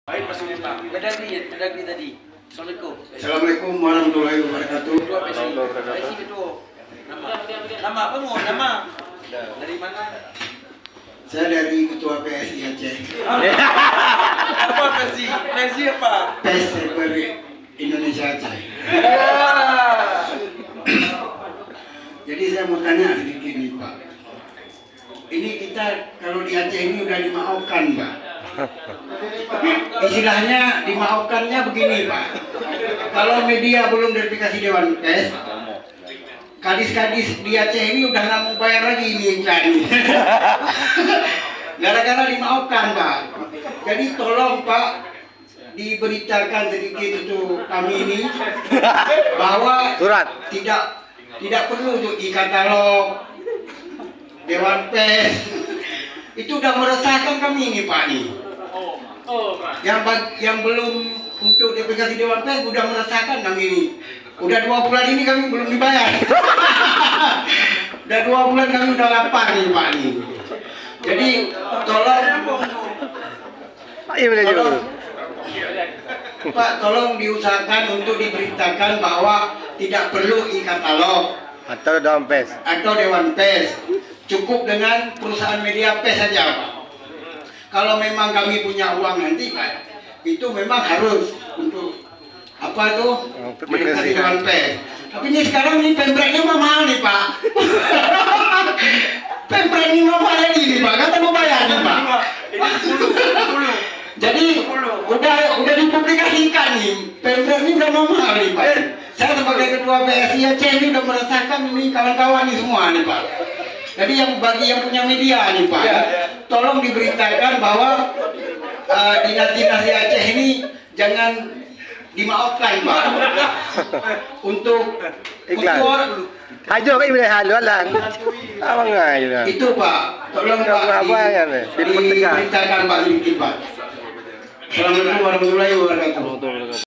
Baik, Mas Udi, Pak. Pedagri tadi. Assalamualaikum. Assalamualaikum warahmatullahi wabarakatuh. Nama apa mau? Nama? Dari mana? Saya dari Ketua PSI Aceh. Apa versi? Versi apa? PES Republik Indonesia Aceh. Jadi saya mau tanya sedikit nih Pak. Ini kita kalau di Aceh ini udah dimaafkan Pak. Istilahnya dimaafkannya begini Pak. Kalau media belum verifikasi Dewan Pers, kadis-kadis di Aceh ini udah nggak mau bayar lagi ini iklan. Gara-gara dimaafkan Pak. Jadi tolong Pak diberitakan sedikit untuk kami ini bahwa surat tidak perlu untuk di katalog Dewan Pers. Itu udah meresahkan kami ini Pak nih. Yang belum untuk verifikasi Dewan Pers udah meresahkan kami ini. Udah 2 bulan ini kami belum dibayar. Udah 2 bulan kami udah lapar nih Pak nih. Jadi tolong diusahakan untuk diberitakan bahwa tidak perlu e-katalog atau Dewan Pers. Dewan Pers. Cukup dengan perusahaan media pers saja Pak. Kalau memang kami punya uang nanti Pak, itu memang harus untuk apa tuh verifikasi Dewan Pers. Tapi ini sekarang ini pempreknya mahal nih Pak. Pemprek ini mahal lagi nih Pak, kata mau bayar nih Pak. Jadi udah dipublikasikan nih, pemprek ini udah mahal nih Pak. Saya sebagai ketua PSI Aceh ini udah merasakan ini kawan-kawan nih semua nih Pak. Jadi bagi yang punya media nih Pak, tolong diberitakan bahwa dinas-dinas di Aceh ini jangan dimaafkan Pak. Untuk Iklan. Hajo kan boleh haluan. Apa enggak itu Pak, tolong Pak diberitakan Pak sedikit Pak. Assalamualaikum warahmatullahi wabarakatuh.